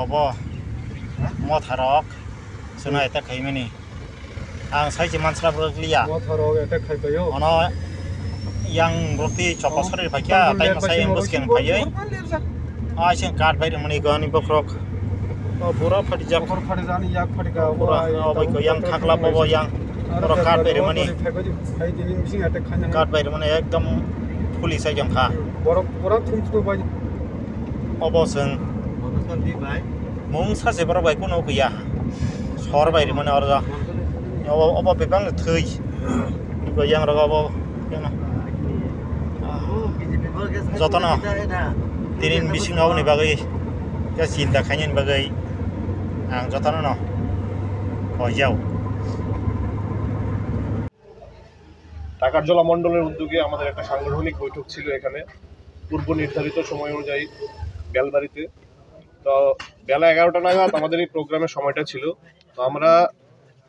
obo motharok suna eta khaimani ang saiji mansra brokliya motharok eta khaibayo ono yang brokti chopasari phakya tai masai busken phayai aising card bhai mani gani bokrok pura phati jak bokor phati jani yak phati ka pura obai ko yang khakla bobo yang pura card bhai mani khai dini bising eta khanya card bhai mani ekdom police आइजम खा बरफ थुमथु bye अबसों मुं सासे बर bye कोनो गैया sir बायदि माने अरजा अब बेबां थै गयां रगा अब जतन दिनै बिसिङाव नि बागै या सिन्ता खायनि बागै आं जतन न हयाव টাকারজলা মণ্ডলের উদ্যোগে আমাদের একটা সাংগঠনিক বৈঠক ছিল এখানে পূর্ব নির্ধারিত সময় অনুযায়ী বেলবাড়িতে। তো বেলা 11টা নাগাদ আমাদের এই প্রোগ্রামের সময়টা ছিল। তো আমরা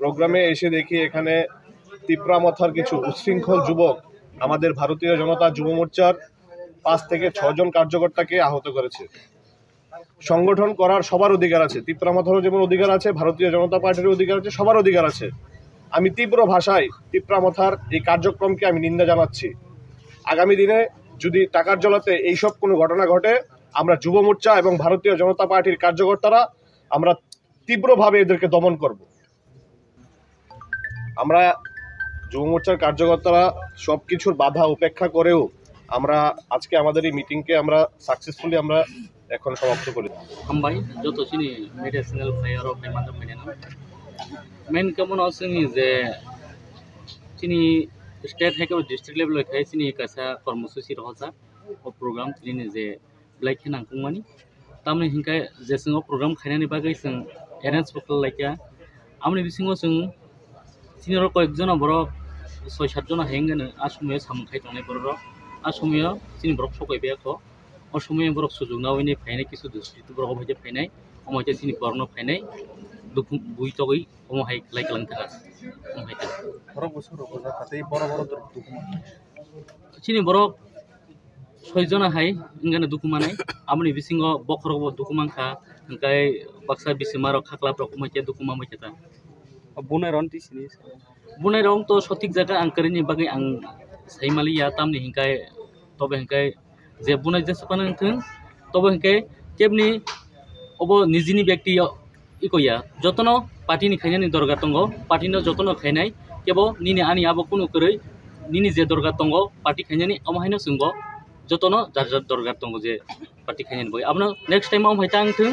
প্রোগ্রামে এসে দেখি এখানে তিপ্রামথার কিছু উচ্ছৃঙ্খল যুবক আমাদের ভারতীয় জনতা যুব মোর্চার 5 থেকে 6 জন কার্যকর্তাকে আহত করেছে। সংগঠন করার সবার অধিকার আছে, তিপ্রামথারও যেমন অধিকার আছে, ভারতীয় জনতা পার্টির অধিকার আছে, সবার অধিকার আছে। আমি তীব্র ভাষায় তিপ্রামথার এই কার্যক্রমকে আমি নিন্দা জানাচ্ছি। আগামী দিনে যদি টাকারজলাতে এইসব কোনো ঘটনা ঘটে আমরা যুব মোর্চা এবং ভারতীয় জনতা পার্টির কার্যকর্তারা আমরা তীব্রভাবে এদেরকে দমন করব। আমরা যুব মোর্চার কার্যকর্তারা সব কিছুর বাধা উপেক্ষা করেও আমরা আজকে আমাদের এই মিটিংকে আমরা সাকসেসফুলি আমরা এখন সমাপ্ত করি। হামবাই যত চিনি মেডিসিনাল ফায়ার অফ মানতে পারে না मेन कमन जोंनि जे चिनी स्टेट है डिस्ट्रिक्ट लेवल खाय चिनी कासा कर्मसूची रहा प्रोग्राम चिनी जे ब्लाइक के नांगमानी तामने हिंकाय जे जों प्रोग्राम खायनानि बागै जों एरेन्ज खालामलायखा आमनि बिसिङाव जों चिनी र कयजन बर 6-7 जन हेंगन आसमिया सामखाय थांनाय बर आसमिया चिनी बर सकायबायखो असमिया बर सुजुगनावनि फायनाय किसु दुस्थिति बर होबाय फायनाय अमायते चिनी बरनो फायनाय दुखु बुइतगै अमहाय लाइक लांथागा अमहाय बरफ बसर बजा खातै बरफ दुखु चिनी बरफ 6 जना हाय इंगाने दुखु मानाय आमनि बिसिङाव बखरब दुखु मांखा गाय बाक्सा बिसिमारो खाखलाफ्रा अमहाय दुखु मामायता बुनाय रन तिसिनि बुनाय रं तो सঠিক জায়গা आंकरिनि बागै आं साइमालिया तामनि हिंकाय तबे हिंकाय जे बुनाय जेसपान थों तबे हिंकाय केबनि अब निजिनि व्यक्ति इकोया जतन पार्टी खायनानि दरगार दङ पार्टीनो जतन खायनाय केबो निनि आनि आबो कुनु करै निनि जे दरगार दङ पार्टी खायनानि अमहायनो जोंबो जतन जार जार दरगार दङ जे पार्टी खायनानि बय आबनो नेक्स्ट टाइम अमहायता आंथों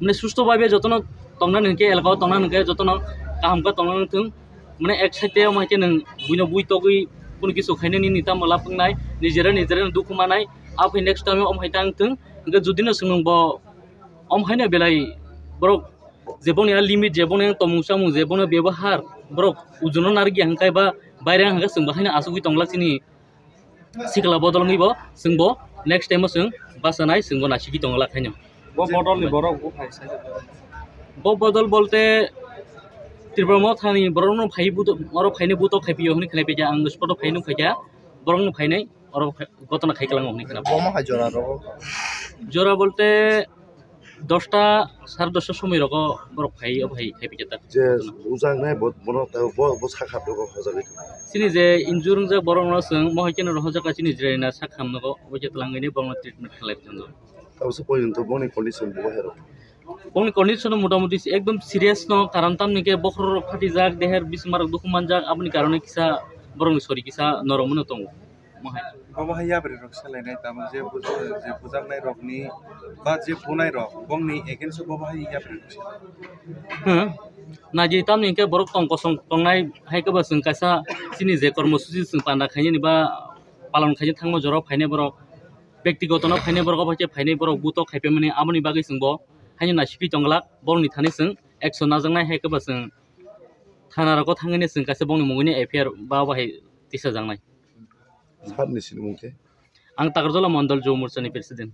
माने सुस्थ भाबे जतन तंना नोंके एलगाव तंना नोंके जतन कामका तंना नोंथों माने एक साइडे अमहायते नों बुइनो बुइतगै कुनु किसु खायनानि निता मला पंनाय निजेरा निजेरा दुखु मानाय आफै नेक्स्ट टाइम अमहायता आंथों जुदिनो सोंबो अमहायनो बेलाय बरक जेबोने लिमिट जेबोने तमुसामु जेबोने व्यवहार बरक उजुनो नारगि हांकाय बा बायरे हांगा जों बाहायनो आसुगि तंलासिनि सिकला बदलनिबो जोंबो नेक्स्ट टाइम जों बासानाय जोंबो नासिगि तंला खायनो बो बदलनि बरक बो फायसा बो बदल बोलते त्रिब्रह्म थानि बरनो फायबु अरो फायने बुतो खायपियो हनि खायपे जा आं स्पट फायनो खायजा बरनो फायनाय अरो गतना खायकलांग हनि खाना बमा हाजरा रो जरा बोलते 10টা 10:30 সময় রক বরক ভাই ভাই খাইপি যেতা যে উজাং নাই বনো তা বসা খাবো হজাগै सिनी जे इन्जुरं जे बरंनो जों महयकेन रहजाका चिनि जिरायना साखामनगो अबजे तलांगैनि बरंनो ट्रिटमेन्ट खालायजोंनो तावसो पयन्त बनि कन्डिशन बहारो बनि कन्डिशन मोटामुटी एकदम सिरियास न कारण तामनिके बखर फाटि जाक देहर बिसमार दुखुमान जाक आपनि कारणे किसा बरंनि सरि किसा नरमनो दं महय बहाया बरे रक सालायनाय ताम जे बुजांनाय रकनि बा जे बुनाय रक बंनि एगेन्स्ट बहाया बरे नाजि तामनिके बरक तंक सं तंनाय हायकबा जों कासा चिनि जे कर्मसूची जों पाना खायनि बा पालन खायनि थांमो जरा फायनाय बरक व्यक्तिगत न फायनाय बरक बाचे फायनाय बरक बुतो खायपे माने आमनि बागै जोंबो हायनि नासिपि तंगला बरनि थानि जों एक्शन नाजांनाय हायकबा जों थाना रक थांगैनि जों कासा बंनि मुगैनि एफआर बा बाहाय तिसा जांनाय साननिसिनि मुंखे आं टाकारजला मण्डल जौ मोर्चानि प्रेसिडेन्ट